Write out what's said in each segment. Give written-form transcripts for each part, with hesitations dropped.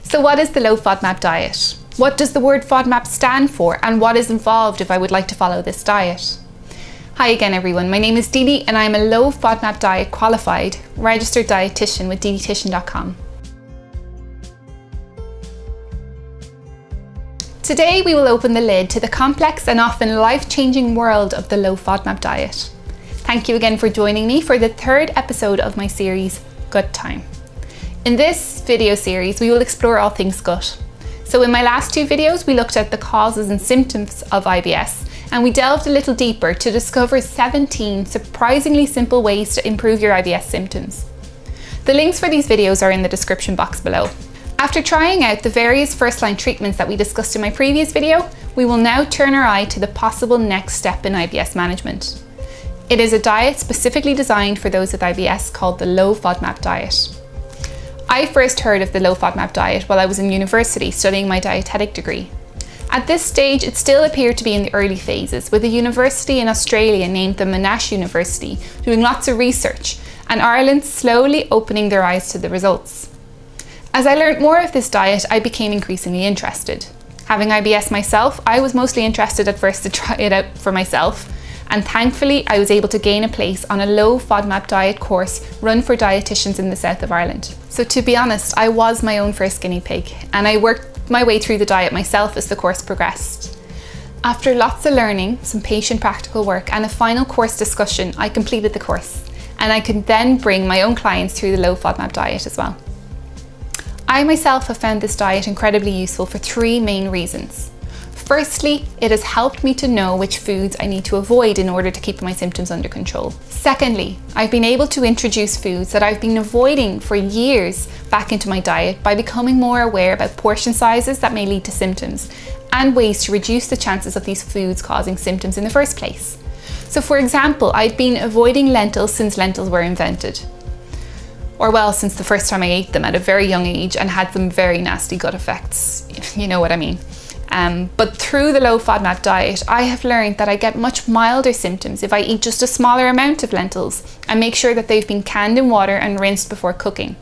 So what is the low FODMAP diet? What does the word FODMAP stand for, and what is involved if I would like to follow this diet? Hi again everyone, my name is Didi and I'm a low FODMAP diet qualified registered dietitian with Didititian.com. Today we will open the lid to the complex and often life-changing world of the low FODMAP diet. Thank you again for joining me for the third episode of my series, Gut Time. In this video series, we will explore all things gut. So in my last two videos, we looked at the causes and symptoms of IBS, and we delved a little deeper to discover 17 surprisingly simple ways to improve your IBS symptoms. The links for these videos are in the description box below. After trying out the various first-line treatments that we discussed in my previous video, we will now turn our eye to the possible next step in IBS management. It is a diet specifically designed for those with IBS called the low FODMAP diet. I first heard of the low FODMAP diet while I was in university studying my dietetic degree. At this stage, it still appeared to be in the early phases, with a university in Australia named the Monash University doing lots of research, and Ireland slowly opening their eyes to the results. As I learned more of this diet, I became increasingly interested. Having IBS myself, I was mostly interested at first to try it out for myself, and thankfully I was able to gain a place on a low FODMAP diet course run for dietitians in the south of Ireland. So to be honest, I was my own first guinea pig, and I worked my way through the diet myself as the course progressed. After lots of learning, some patient practical work and a final course discussion, I completed the course, and I could then bring my own clients through the low FODMAP diet as well. I myself have found this diet incredibly useful for three main reasons. Firstly, it has helped me to know which foods I need to avoid in order to keep my symptoms under control. Secondly, I've been able to introduce foods that I've been avoiding for years back into my diet by becoming more aware about portion sizes that may lead to symptoms and ways to reduce the chances of these foods causing symptoms in the first place. So for example, I'd been avoiding lentils since lentils were invented. Or well, since the first time I ate them at a very young age and had some very nasty gut effects, if you know what I mean. But through the low FODMAP diet, I have learned that I get much milder symptoms if I eat just a smaller amount of lentils and make sure that they've been canned in water and rinsed before cooking.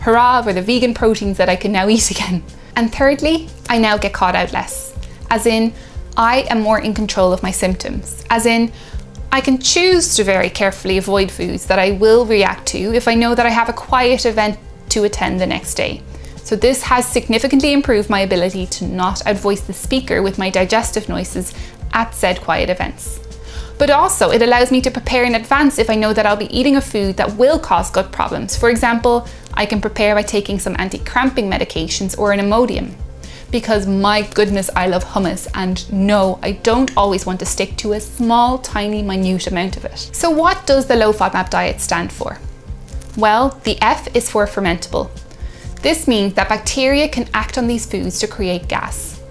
Hurrah for the vegan proteins that I can now eat again. And thirdly, I now get caught out less. As in, I am more in control of my symptoms. As in, I can choose to very carefully avoid foods that I will react to if I know that I have a quiet event to attend the next day. So this has significantly improved my ability to not outvoice the speaker with my digestive noises at said quiet events. But also it allows me to prepare in advance if I know that I'll be eating a food that will cause gut problems. For example, I can prepare by taking some anti-cramping medications or an Imodium. Because my goodness, I love hummus, and no, I don't always want to stick to a small, tiny, minute amount of it. So what does the low FODMAP diet stand for? Well, the F is for fermentable. This means that bacteria can act on these foods to create gas.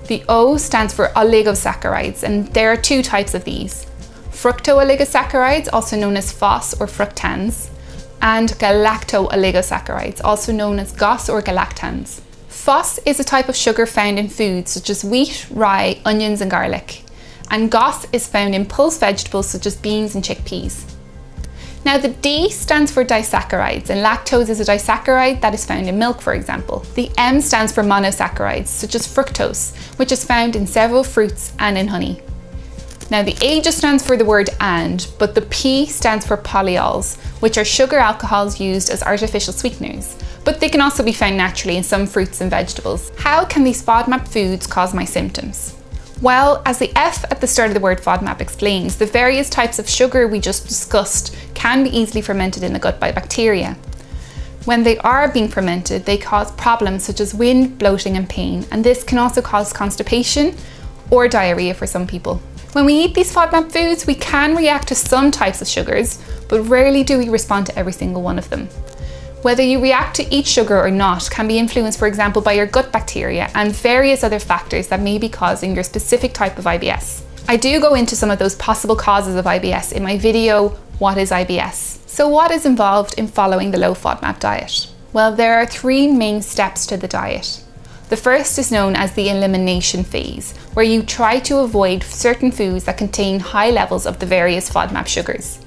The O stands for oligosaccharides, and there are two types of these. Fructooligosaccharides, also known as FOS or fructans, and galactooligosaccharides, also known as GOS or galactans. FOS is a type of sugar found in foods such as wheat, rye, onions and garlic, and GOS is found in pulse vegetables such as beans and chickpeas. Now the D stands for disaccharides, and lactose is a disaccharide that is found in milk, for example. The M stands for monosaccharides, such as fructose, which is found in several fruits and in honey. Now the A just stands for the word and, but the P stands for polyols, which are sugar alcohols used as artificial sweeteners, but they can also be found naturally in some fruits and vegetables. How can these FODMAP foods cause my symptoms? Well, as the F at the start of the word FODMAP explains, the various types of sugar we just discussed can be easily fermented in the gut by bacteria. When they are being fermented, they cause problems such as wind, bloating and pain, and this can also cause constipation or diarrhea for some people. When we eat these FODMAP foods, we can react to some types of sugars, but rarely do we respond to every single one of them. Whether you react to each sugar or not can be influenced, for example, by your gut bacteria and various other factors that may be causing your specific type of IBS. I do go into some of those possible causes of IBS in my video, What is IBS? So what is involved in following the low FODMAP diet? Well, there are three main steps to the diet. The first is known as the elimination phase, where you try to avoid certain foods that contain high levels of the various FODMAP sugars.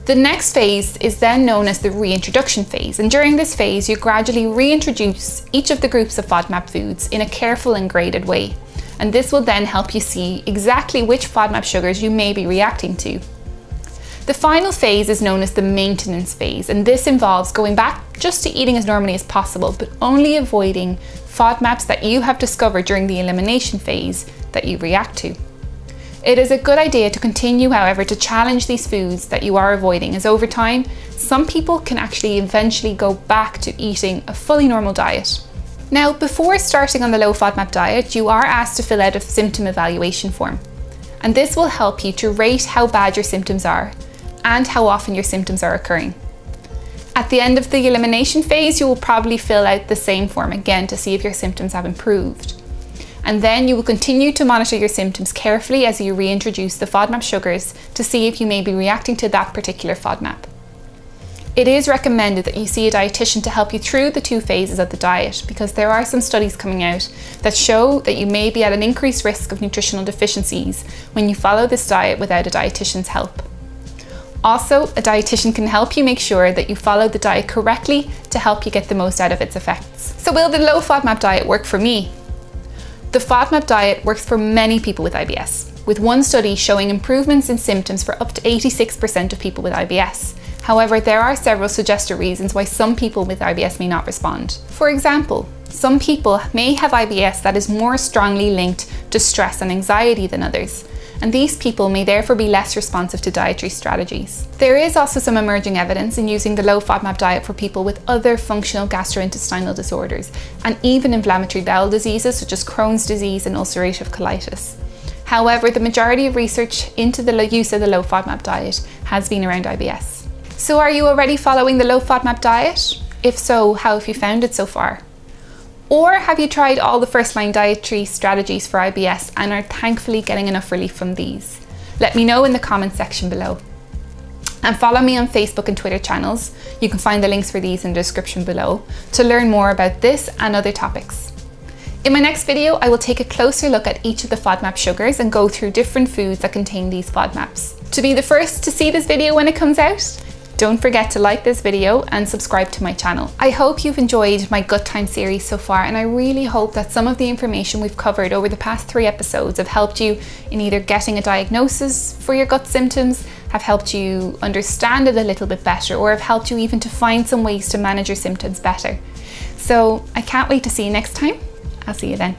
The next phase is then known as the reintroduction phase, and during this phase you gradually reintroduce each of the groups of FODMAP foods in a careful and graded way, and this will then help you see exactly which FODMAP sugars you may be reacting to. The final phase is known as the maintenance phase, and this involves going back just to eating as normally as possible, but only avoiding FODMAPs that you have discovered during the elimination phase that you react to. It is a good idea to continue, however, to challenge these foods that you are avoiding, as over time, some people can actually eventually go back to eating a fully normal diet. Now, before starting on the low FODMAP diet, you are asked to fill out a symptom evaluation form. And this will help you to rate how bad your symptoms are and how often your symptoms are occurring. At the end of the elimination phase, you will probably fill out the same form again to see if your symptoms have improved. And then you will continue to monitor your symptoms carefully as you reintroduce the FODMAP sugars to see if you may be reacting to that particular FODMAP. It is recommended that you see a dietitian to help you through the 2 phases of the diet, because there are some studies coming out that show that you may be at an increased risk of nutritional deficiencies when you follow this diet without a dietitian's help. Also, a dietitian can help you make sure that you follow the diet correctly to help you get the most out of its effects. So will the low FODMAP diet work for me? The FODMAP diet works for many people with IBS, with one study showing improvements in symptoms for up to 86% of people with IBS. However, there are several suggested reasons why some people with IBS may not respond. For example, some people may have IBS that is more strongly linked to stress and anxiety than others, and these people may therefore be less responsive to dietary strategies. There is also some emerging evidence in using the low FODMAP diet for people with other functional gastrointestinal disorders and even inflammatory bowel diseases such as Crohn's disease and ulcerative colitis. However, the majority of research into the use of the low FODMAP diet has been around IBS. So are you already following the low FODMAP diet? If so, how have you found it so far? Or have you tried all the first-line dietary strategies for IBS and are thankfully getting enough relief from these? Let me know in the comment section below. And follow me on Facebook and Twitter channels. You can find the links for these in the description below to learn more about this and other topics. In my next video, I will take a closer look at each of the FODMAP sugars and go through different foods that contain these FODMAPs. To be the first to see this video when it comes out, don't forget to like this video and subscribe to my channel. I hope you've enjoyed my Gut Time series so far, and I really hope that some of the information we've covered over the past 3 episodes have helped you in either getting a diagnosis for your gut symptoms, have helped you understand it a little bit better, or have helped you even to find some ways to manage your symptoms better. So I can't wait to see you next time. I'll see you then.